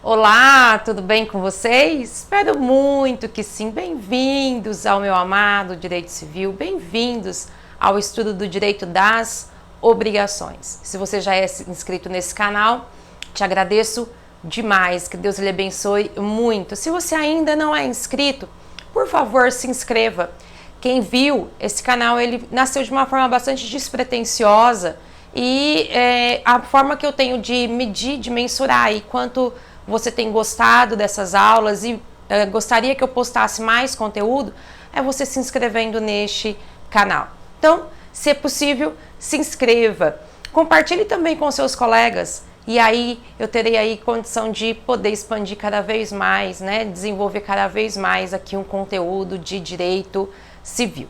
Olá, tudo bem com vocês? Espero muito que sim. Bem-vindos ao meu amado Direito Civil, bem-vindos ao estudo do Direito das Obrigações. Se você já é inscrito nesse canal, te agradeço demais, que Deus lhe abençoe muito. Se você ainda não é inscrito, por favor, se inscreva. Quem viu, esse canal ele nasceu de uma forma bastante despretensiosa e a forma que eu tenho de medir, de mensurar aí quanto você tem gostado dessas aulas e gostaria que eu postasse mais conteúdo, é você se inscrevendo neste canal. Então, se é possível, se inscreva. Compartilhe também com seus colegas e aí eu terei aí condição de poder expandir cada vez mais, né? Desenvolver cada vez mais aqui um conteúdo de direito civil.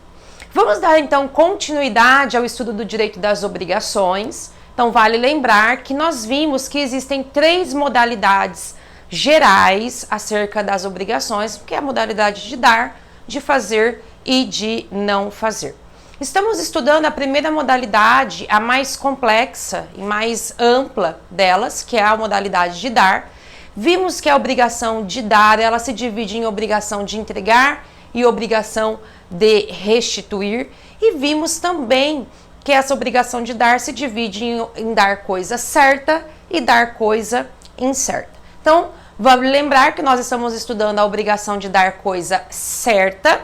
Vamos dar então continuidade ao estudo do direito das obrigações. Então, vale lembrar que nós vimos que existem 3 modalidades gerais acerca das obrigações, que é a modalidade de dar, de fazer e de não fazer. Estamos estudando a primeira modalidade, a mais complexa e mais ampla delas, que é a modalidade de dar. Vimos que a obrigação de dar, ela se divide em obrigação de entregar e obrigação de restituir. E vimos também que essa obrigação de dar se divide em dar coisa certa e dar coisa incerta. Então, vamos lembrar que nós estamos estudando a obrigação de dar coisa certa.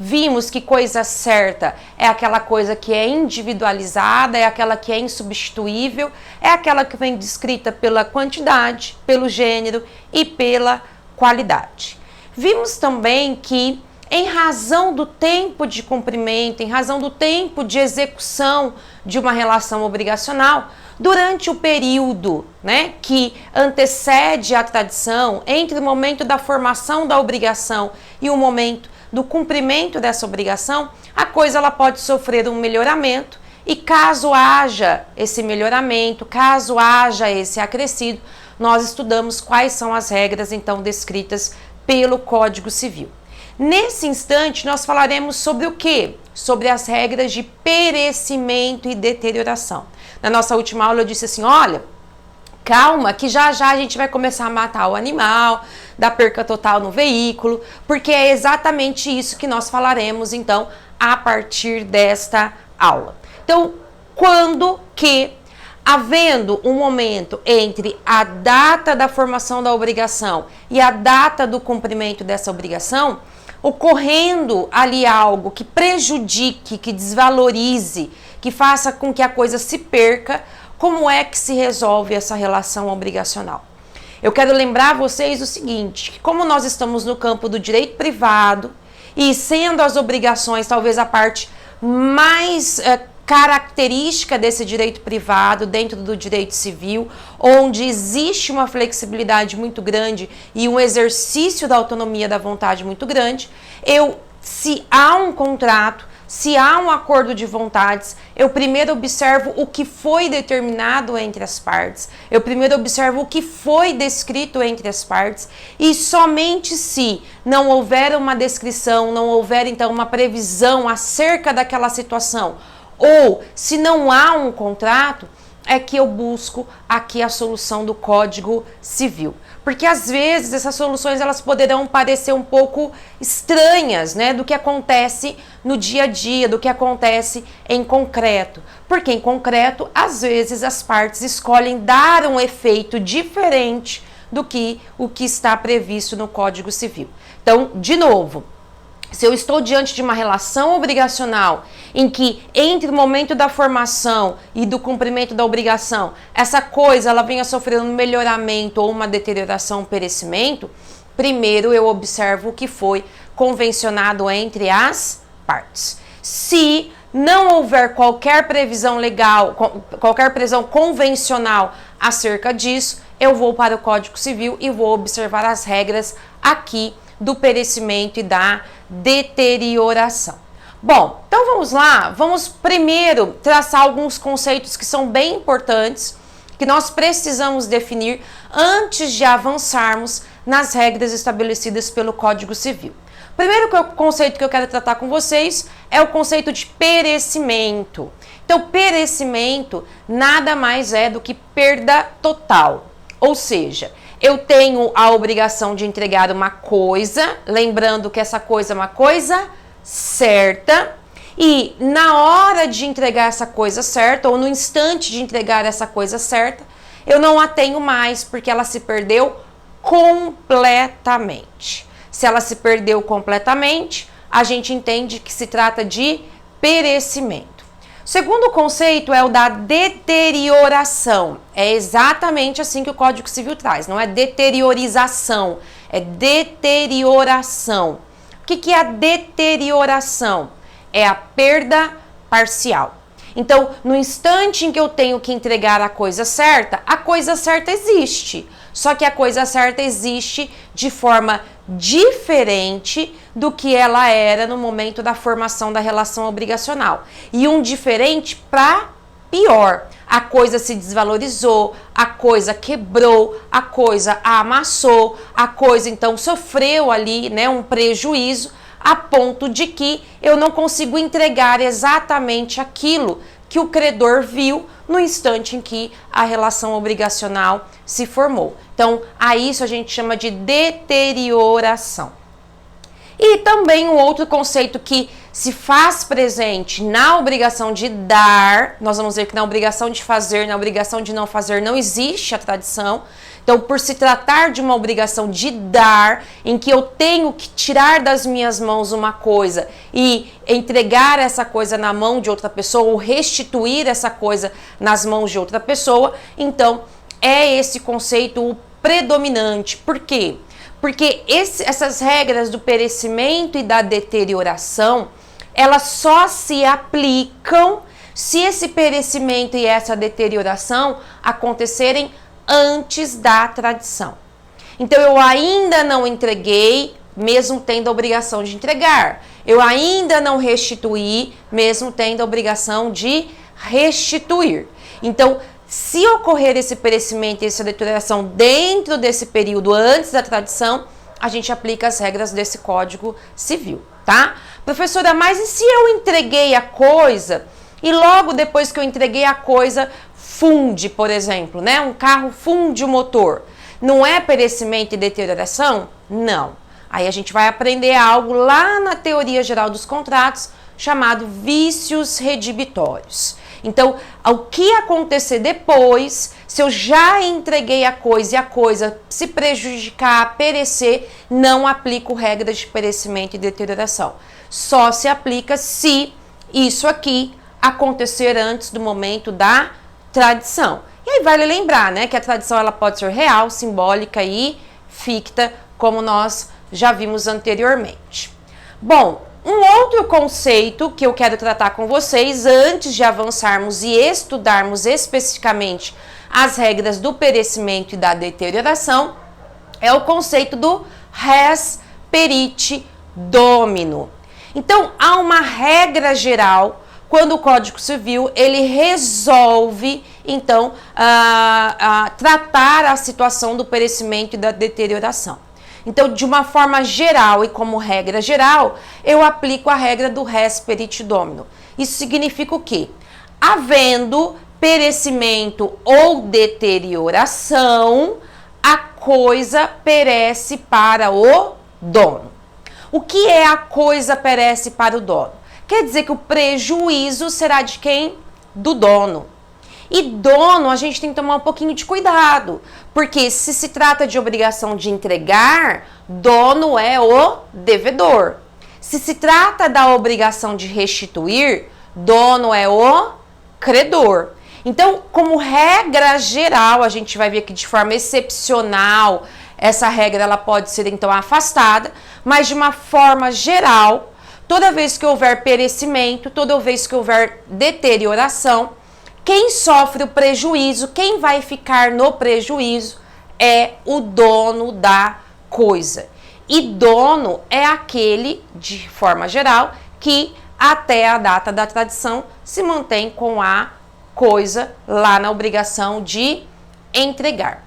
Vimos que coisa certa é aquela coisa que é individualizada, é aquela que é insubstituível, é aquela que vem descrita pela quantidade, pelo gênero e pela qualidade. Vimos também que em razão do tempo de cumprimento, em razão do tempo de execução de uma relação obrigacional, durante o período, que antecede a tradição, entre o momento da formação da obrigação e o momento do cumprimento dessa obrigação, a coisa ela pode sofrer um melhoramento e caso haja esse melhoramento, caso haja esse acrescido, nós estudamos quais são as regras então descritas pelo Código Civil. Nesse instante, nós falaremos sobre o quê? Sobre as regras de perecimento e deterioração. Na nossa última aula eu disse assim, olha, calma que já já a gente vai começar a matar o animal, dar perca total no veículo, porque é exatamente isso que nós falaremos, então, a partir desta aula. Então, quando que, havendo um momento entre a data da formação da obrigação e a data do cumprimento dessa obrigação, ocorrendo ali algo que prejudique, que desvalorize, que faça com que a coisa se perca, como é que se resolve essa relação obrigacional? Eu quero lembrar vocês o seguinte, que como nós estamos no campo do direito privado e sendo as obrigações talvez a parte mais característica desse direito privado dentro do direito civil, onde existe uma flexibilidade muito grande e um exercício da autonomia da vontade muito grande, se há um contrato, se há um acordo de vontades, eu primeiro observo o que foi determinado entre as partes, eu primeiro observo o que foi descrito entre as partes e somente se não houver uma descrição, não houver então uma previsão acerca daquela situação, ou se não há um contrato, é que eu busco aqui a solução do Código Civil. Porque às vezes essas soluções elas poderão parecer um pouco estranhas, do que acontece no dia a dia, do que acontece em concreto. Porque em concreto, às vezes as partes escolhem dar um efeito diferente do que o que está previsto no Código Civil. Então, de novo, se eu estou diante de uma relação obrigacional em que entre o momento da formação e do cumprimento da obrigação, essa coisa ela venha sofrendo um melhoramento ou uma deterioração, um perecimento, primeiro eu observo o que foi convencionado entre as partes. Se não houver qualquer previsão legal, qualquer previsão convencional acerca disso, eu vou para o Código Civil e vou observar as regras aqui do perecimento e da deterioração. Bom, então vamos lá, vamos primeiro traçar alguns conceitos que são bem importantes, que nós precisamos definir antes de avançarmos nas regras estabelecidas pelo Código Civil. O primeiro conceito que eu quero tratar com vocês é o conceito de perecimento. Então, perecimento nada mais é do que perda total, ou seja, eu tenho a obrigação de entregar uma coisa, lembrando que essa coisa é uma coisa certa, e na hora de entregar essa coisa certa, ou no instante de entregar essa coisa certa, eu não a tenho mais, porque ela se perdeu completamente. Se ela se perdeu completamente, a gente entende que se trata de perecimento. O segundo conceito é o da deterioração. É exatamente assim que o Código Civil traz. Não é deteriorização, é deterioração. O que é a deterioração? É a perda parcial. Então, no instante em que eu tenho que entregar a coisa certa existe. Só que a coisa certa existe de forma diferente do que ela era no momento da formação da relação obrigacional. E um diferente para pior. A coisa se desvalorizou, a coisa quebrou, a coisa amassou, a coisa então sofreu ali, né, um prejuízo, a ponto de que eu não consigo entregar exatamente aquilo que o credor viu no instante em que a relação obrigacional se formou. Então, a isso a gente chama de deterioração. E também um outro conceito que se faz presente na obrigação de dar, nós vamos ver que na obrigação de fazer, na obrigação de não fazer, não existe a tradição. Então, por se tratar de uma obrigação de dar, em que eu tenho que tirar das minhas mãos uma coisa e entregar essa coisa na mão de outra pessoa, ou restituir essa coisa nas mãos de outra pessoa, então é esse conceito o predominante. Por quê? Porque essas regras do perecimento e da deterioração, elas só se aplicam se esse perecimento e essa deterioração acontecerem antes da tradição. Então, eu ainda não entreguei, mesmo tendo a obrigação de entregar. Eu ainda não restituí, mesmo tendo a obrigação de restituir. Então, se ocorrer esse perecimento e essa deterioração dentro desse período antes da tradição, a gente aplica as regras desse Código Civil, tá? Professora, mas e se eu entreguei a coisa e logo depois que eu entreguei a coisa funde, por exemplo, né? Um carro funde o motor. Não é perecimento e deterioração? Não. Aí a gente vai aprender algo lá na teoria geral dos contratos, chamado vícios redibitórios. Então, o que acontecer depois, se eu já entreguei a coisa e a coisa se prejudicar, perecer, não aplico regras de perecimento e deterioração. Só se aplica se isso aqui acontecer antes do momento da tradição. E aí vale lembrar, né, que a tradição ela pode ser real, simbólica e ficta, como nós já vimos anteriormente. Bom, um outro conceito que eu quero tratar com vocês antes de avançarmos e estudarmos especificamente as regras do perecimento e da deterioração é o conceito do res perite domino. Então, há uma regra geral quando o Código Civil ele resolve, então, tratar a situação do perecimento e da deterioração. Então, de uma forma geral e como regra geral, eu aplico a regra do res perite domino. Isso significa o quê? Havendo perecimento ou deterioração, a coisa perece para o dono. O que é a coisa perece para o dono? Quer dizer que o prejuízo será de quem? Do dono. E dono, a gente tem que tomar um pouquinho de cuidado, porque se trata de obrigação de entregar, dono é o devedor. Se trata da obrigação de restituir, dono é o credor. Então, como regra geral, a gente vai ver que de forma excepcional, essa regra ela pode ser então afastada, mas de uma forma geral, toda vez que houver perecimento, toda vez que houver deterioração, quem sofre o prejuízo, quem vai ficar no prejuízo é o dono da coisa. E dono é aquele, de forma geral, que até a data da tradição se mantém com a coisa lá na obrigação de entregar.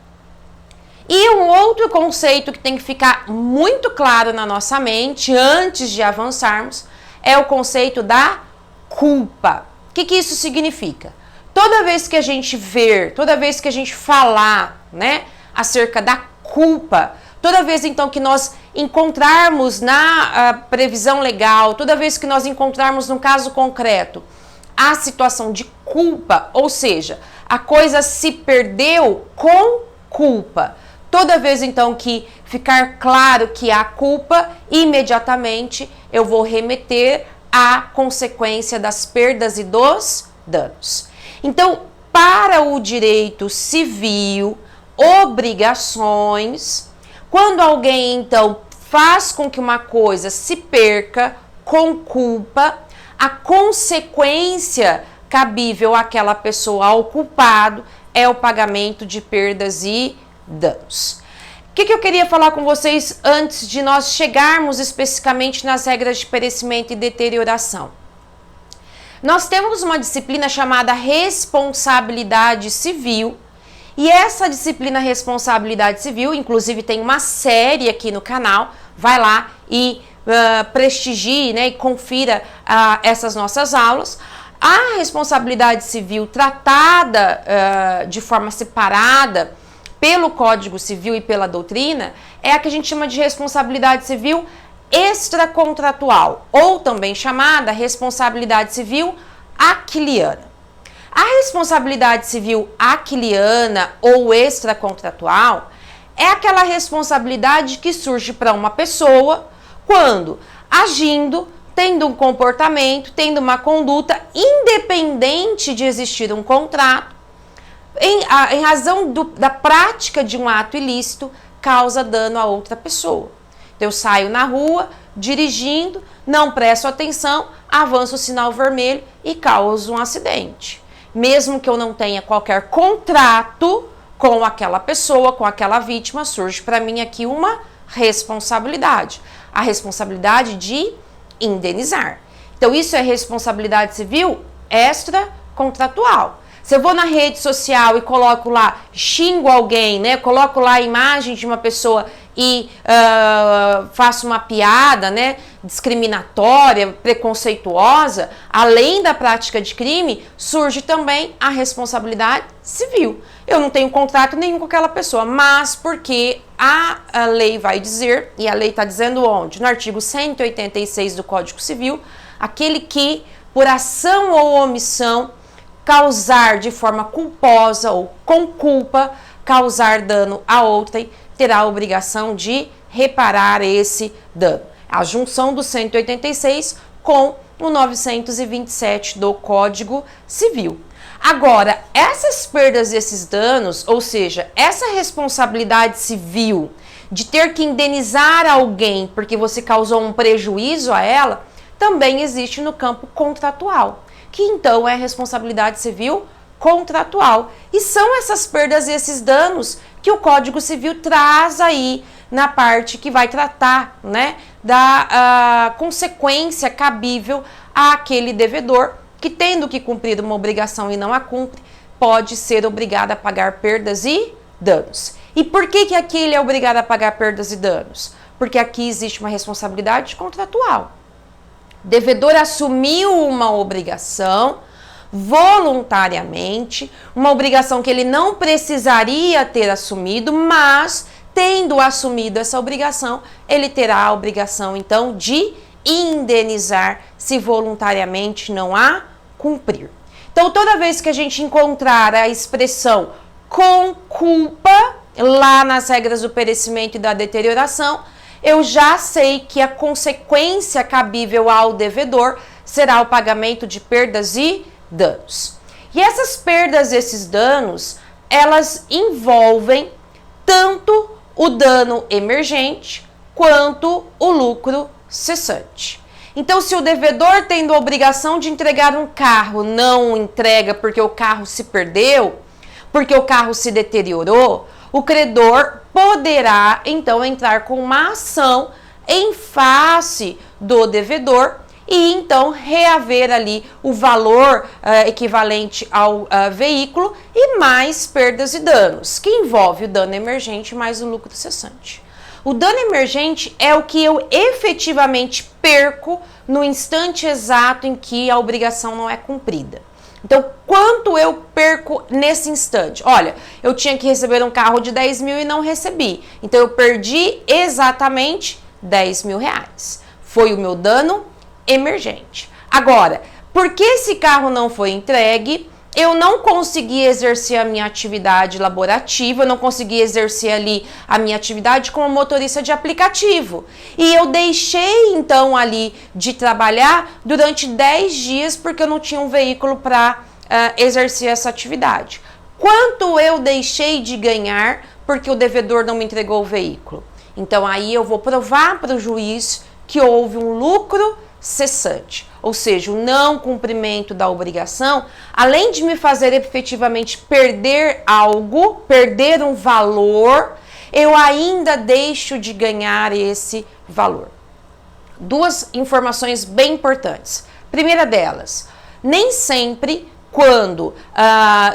E um outro conceito que tem que ficar muito claro na nossa mente antes de avançarmos é o conceito da culpa. O que isso significa? Toda vez que a gente ver, toda vez que a gente falar, né, acerca da culpa, toda vez então que nós encontrarmos na previsão legal, toda vez que nós encontrarmos no caso concreto a situação de culpa, ou seja, a coisa se perdeu com culpa. Toda vez então que ficar claro que há culpa, imediatamente eu vou remeter à consequência das perdas e dos danos. Então, para o direito civil, obrigações, quando alguém então faz com que uma coisa se perca com culpa, a consequência cabível àquela pessoa, ao culpado, é o pagamento de perdas e danos. O que eu queria falar com vocês antes de nós chegarmos especificamente nas regras de perecimento e deterioração? Nós temos uma disciplina chamada responsabilidade civil, e essa disciplina responsabilidade civil, inclusive tem uma série aqui no canal, vai lá e prestigie, né, e confira essas nossas aulas. A responsabilidade civil tratada de forma separada pelo Código Civil e pela doutrina é a que a gente chama de responsabilidade civil extracontratual, ou também chamada responsabilidade civil aquiliana. A responsabilidade civil aquiliana ou extracontratual é aquela responsabilidade que surge para uma pessoa quando, agindo, tendo um comportamento, tendo uma conduta, independente de existir um contrato, em razão da prática de um ato ilícito, causa dano a outra pessoa. Então, eu saio na rua, dirigindo, não presto atenção, avanço o sinal vermelho e causo um acidente. Mesmo que eu não tenha qualquer contrato com aquela pessoa, com aquela vítima, surge para mim aqui uma responsabilidade. A responsabilidade de indenizar. Então, isso é responsabilidade civil extracontratual. Se eu vou na rede social e coloco lá, xingo alguém, né? Coloco lá a imagem de uma pessoa e faço uma piada, né? Discriminatória, preconceituosa, além da prática de crime, surge também a responsabilidade civil. Eu não tenho contrato nenhum com aquela pessoa, mas porque a lei vai dizer, e a lei está dizendo onde? No artigo 186 do Código Civil, aquele que, por ação ou omissão, causar de forma culposa ou com culpa, causar dano a outrem, terá a obrigação de reparar esse dano. A junção do 186 com o 927 do Código Civil. Agora, essas perdas e esses danos, ou seja, essa responsabilidade civil de ter que indenizar alguém porque você causou um prejuízo a ela, também existe no campo contratual, que então é responsabilidade civil contratual. E são essas perdas e esses danos que o Código Civil traz aí na parte que vai tratar, né, da consequência cabível àquele devedor que, tendo que cumprir uma obrigação e não a cumpre, pode ser obrigado a pagar perdas e danos. E por que aqui ele é obrigado a pagar perdas e danos? Porque aqui existe uma responsabilidade contratual. O devedor assumiu uma obrigação voluntariamente, uma obrigação que ele não precisaria ter assumido, mas tendo assumido essa obrigação, ele terá a obrigação então de indenizar se voluntariamente não a cumprir. Então, toda vez que a gente encontrar a expressão com culpa lá nas regras do perecimento e da deterioração, eu já sei que a consequência cabível ao devedor será o pagamento de perdas e danos. E essas perdas e esses danos, elas envolvem tanto o dano emergente quanto o lucro cessante. Então, se o devedor, tendo a obrigação de entregar um carro, não entrega porque o carro se perdeu, porque o carro se deteriorou, o credor poderá, então, entrar com uma ação em face do devedor e, então, reaver ali o valor equivalente ao veículo e mais perdas e danos, que envolve o dano emergente mais o lucro cessante. O dano emergente é o que eu efetivamente perco no instante exato em que a obrigação não é cumprida. Então, quanto eu perco nesse instante? Olha, eu tinha que receber um carro de 10 mil e não recebi. Então, eu perdi exatamente 10 mil reais. Foi o meu dano emergente. Agora, porque esse carro não foi entregue, eu não consegui exercer a minha atividade laborativa, eu não consegui exercer ali a minha atividade como motorista de aplicativo. E eu deixei então ali de trabalhar durante 10 dias porque eu não tinha um veículo para exercer essa atividade. Quanto eu deixei de ganhar porque o devedor não me entregou o veículo? Então aí eu vou provar para o juiz que houve um lucro cessante, ou seja, o não cumprimento da obrigação, além de me fazer efetivamente perder algo, perder um valor, eu ainda deixo de ganhar esse valor. Duas informações bem importantes. Primeira delas, nem sempre quando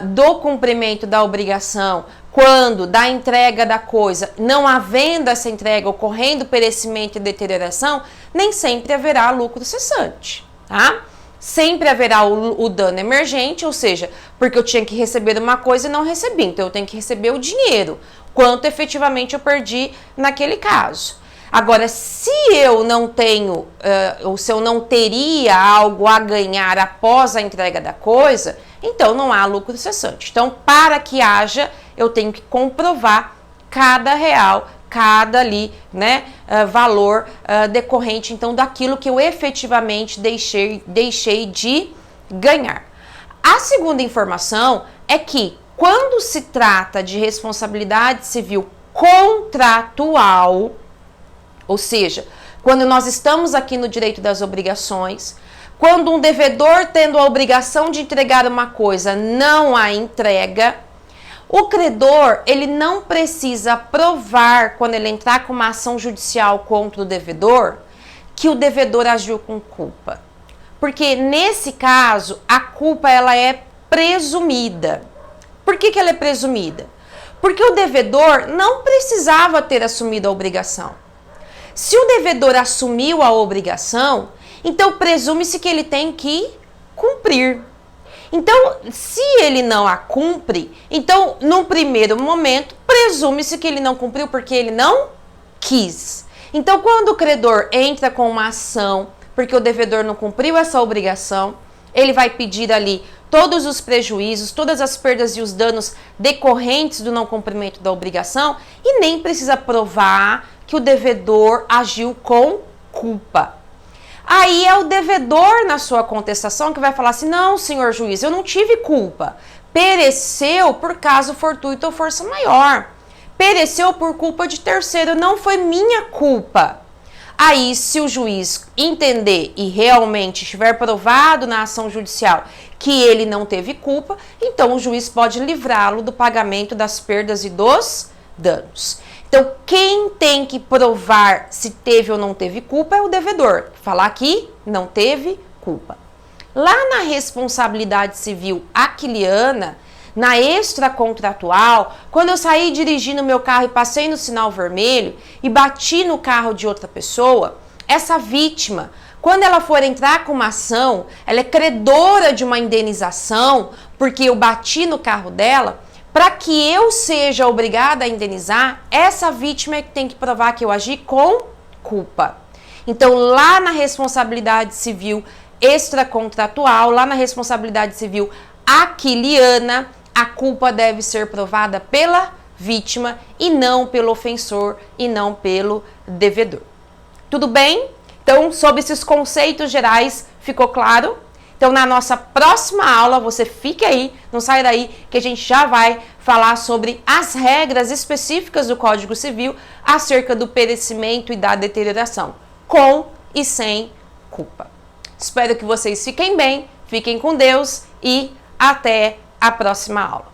do cumprimento da obrigação, quando da entrega da coisa, não havendo essa entrega, ocorrendo perecimento e deterioração, nem sempre haverá lucro cessante, tá? Sempre haverá o dano emergente, ou seja, porque eu tinha que receber uma coisa e não recebi, então eu tenho que receber o dinheiro, quanto efetivamente eu perdi naquele caso. Agora, se eu não tenho, ou se eu não teria algo a ganhar após a entrega da coisa, então não há lucro cessante. Então, para que haja, eu tenho que comprovar cada real, cada ali, né, valor decorrente, então, daquilo que eu efetivamente deixei de ganhar. A segunda informação é que, quando se trata de responsabilidade civil contratual, ou seja, quando nós estamos aqui no direito das obrigações, quando um devedor tendo a obrigação de entregar uma coisa não a entrega, o credor, ele não precisa provar, quando ele entrar com uma ação judicial contra o devedor, que o devedor agiu com culpa. Porque nesse caso, a culpa ela é presumida. Por que ela é presumida? Porque o devedor não precisava ter assumido a obrigação. Se o devedor assumiu a obrigação, então presume-se que ele tem que cumprir. Então, se ele não a cumpre, então, num primeiro momento, presume-se que ele não cumpriu porque ele não quis. Então, quando o credor entra com uma ação porque o devedor não cumpriu essa obrigação, ele vai pedir ali todos os prejuízos, todas as perdas e os danos decorrentes do não cumprimento da obrigação e nem precisa provar que o devedor agiu com culpa. Aí é o devedor na sua contestação que vai falar assim, não, senhor juiz, eu não tive culpa. Pereceu por caso fortuito ou força maior. Pereceu por culpa de terceiro, não foi minha culpa. Aí, se o juiz entender e realmente estiver provado na ação judicial que ele não teve culpa, então o juiz pode livrá-lo do pagamento das perdas e dos danos. Então, quem tem que provar se teve ou não teve culpa é o devedor. Falar que não teve culpa. Lá na responsabilidade civil aquiliana, na extracontratual, quando eu saí dirigindo meu carro e passei no sinal vermelho e bati no carro de outra pessoa, essa vítima, quando ela for entrar com uma ação, ela é credora de uma indenização porque eu bati no carro dela. Para que eu seja obrigada a indenizar, essa vítima é que tem que provar que eu agi com culpa. Então, lá na responsabilidade civil extracontratual, lá na responsabilidade civil aquiliana, a culpa deve ser provada pela vítima e não pelo ofensor e não pelo devedor. Tudo bem? Então, sobre esses conceitos gerais, ficou claro? Então, na nossa próxima aula, você fique aí, não sai daí, que a gente já vai falar sobre as regras específicas do Código Civil acerca do perecimento e da deterioração, com e sem culpa. Espero que vocês fiquem bem, fiquem com Deus e até a próxima aula.